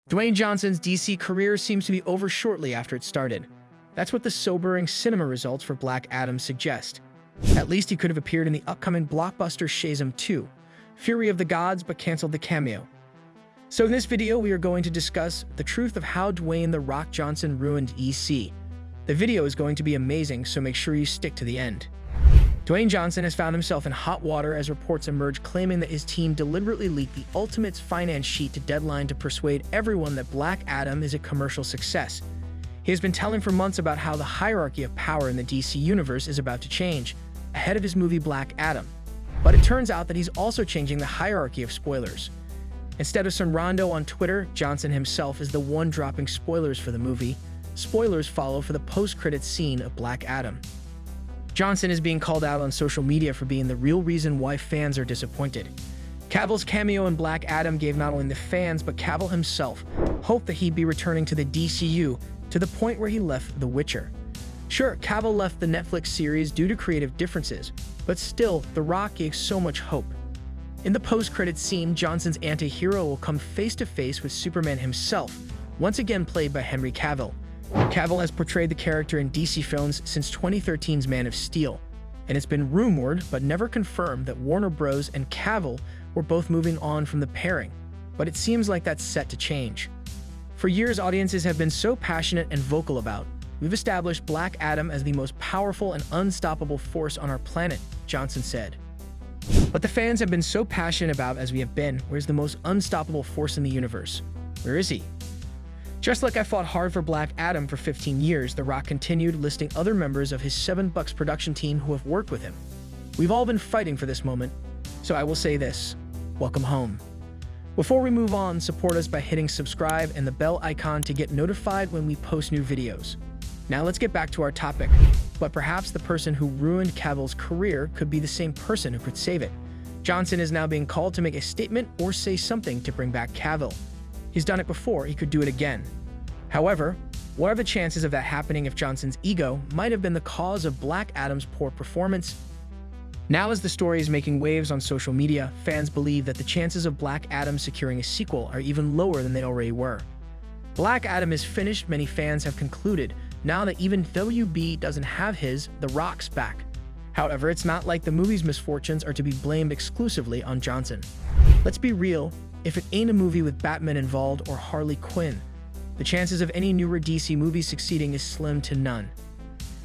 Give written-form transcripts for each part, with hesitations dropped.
Dwayne Johnson's DC career seems to be over shortly after it started. That's what the sobering cinema results for Black Adam suggest. At least he could have appeared in the upcoming blockbuster Shazam 2, Fury of the Gods, but canceled the cameo. So in this video, we are going to discuss the truth of how Dwayne "The Rock" Johnson ruined EC. The video is going to be amazing, so make sure you stick to the end. Dwayne Johnson has found himself in hot water as reports emerge claiming that his team deliberately leaked the Ultimate's finance sheet to Deadline to persuade everyone that Black Adam is a commercial success. He has been telling for months about how the hierarchy of power in the DC universe is about to change, ahead of his movie Black Adam. But it turns out that he's also changing the hierarchy of spoilers. Instead of some rondo on Twitter, Johnson himself is the one dropping spoilers for the movie. Spoilers follow for the post-credits scene of Black Adam. Johnson is being called out on social media for being the real reason why fans are disappointed. Cavill's cameo in Black Adam gave not only the fans, but Cavill himself hope that he'd be returning to the DCU, to the point where he left The Witcher. Sure, Cavill left the Netflix series due to creative differences, but still, The Rock gave so much hope. In the post-credits scene, Johnson's anti-hero will come face-to-face with Superman himself, once again played by Henry Cavill. Cavill has portrayed the character in DC films since 2013's Man of Steel, and it's been rumored but never confirmed that Warner Bros. And Cavill were both moving on from the pairing, but it seems like that's set to change. For years, audiences have been so passionate and vocal about, "We've established Black Adam as the most powerful and unstoppable force on our planet," Johnson said. But the fans have been so passionate about as we have been, where's the most unstoppable force in the universe? Where is he? Just like I fought hard for Black Adam for 15 years, The Rock continued listing other members of his $7 production team who have worked with him. We've all been fighting for this moment, so I will say this: welcome home. Before we move on, support us by hitting subscribe and the bell icon to get notified when we post new videos. Now let's get back to our topic, but perhaps the person who ruined Cavill's career could be the same person who could save it. Johnson is now being called to make a statement or say something to bring back Cavill. He's done it before, he could do it again. However, what are the chances of that happening if Johnson's ego might have been the cause of Black Adam's poor performance? Now, as the story is making waves on social media, fans believe that the chances of Black Adam securing a sequel are even lower than they already were. Black Adam is finished, many fans have concluded, now that even WB doesn't have his The Rock's back. However, it's not like the movie's misfortunes are to be blamed exclusively on Johnson. Let's be real, if it ain't a movie with Batman involved or Harley Quinn, the chances of any newer DC movie succeeding is slim to none.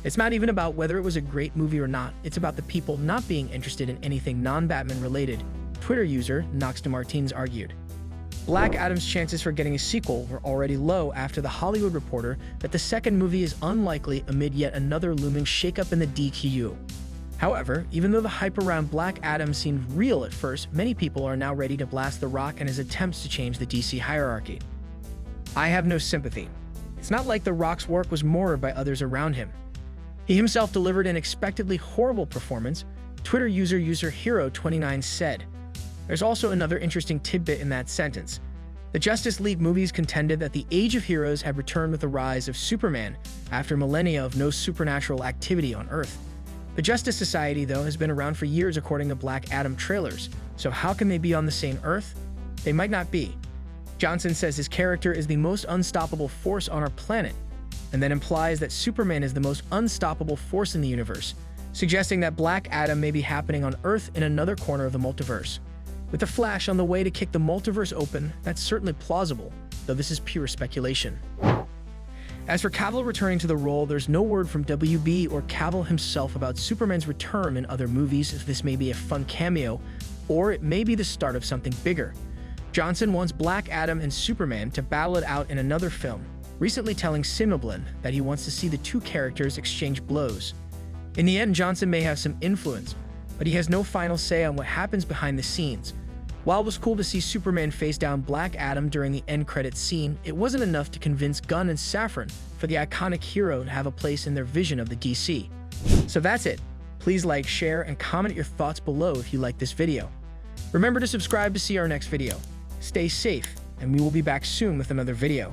It's not even about whether it was a great movie or not, it's about the people not being interested in anything non-Batman related, Twitter user Nox DeMartins argued. Black Adam's chances for getting a sequel were already low after The Hollywood Reporter that the second movie is unlikely amid yet another looming shakeup in the DCU. However, even though the hype around Black Adam seemed real at first, many people are now ready to blast The Rock and his attempts to change the DC hierarchy. I have no sympathy. It's not like The Rock's work was marred by others around him. He himself delivered an expectedly horrible performance, Twitter user Hero29 said. There's also another interesting tidbit in that sentence. The Justice League movies contended that the Age of Heroes had returned with the rise of Superman after millennia of no supernatural activity on Earth. The Justice Society, though, has been around for years according to Black Adam trailers, so how can they be on the same Earth? They might not be. Johnson says his character is the most unstoppable force on our planet, and that implies that Superman is the most unstoppable force in the universe, suggesting that Black Adam may be happening on Earth in another corner of the multiverse. With the Flash on the way to kick the multiverse open, that's certainly plausible, though this is pure speculation. As for Cavill returning to the role, there's no word from WB or Cavill himself about Superman's return in other movies, if this may be a fun cameo, or it may be the start of something bigger. Johnson wants Black Adam and Superman to battle it out in another film, recently telling Cinemablend that he wants to see the two characters exchange blows. In the end, Johnson may have some influence, but he has no final say on what happens behind the scenes. While it was cool to see Superman face down Black Adam during the end credits scene, it wasn't enough to convince Gunn and Safran for the iconic hero to have a place in their vision of the DC. So that's it. Please like, share, and comment your thoughts below if you like this video. Remember to subscribe to see our next video. Stay safe, and we will be back soon with another video.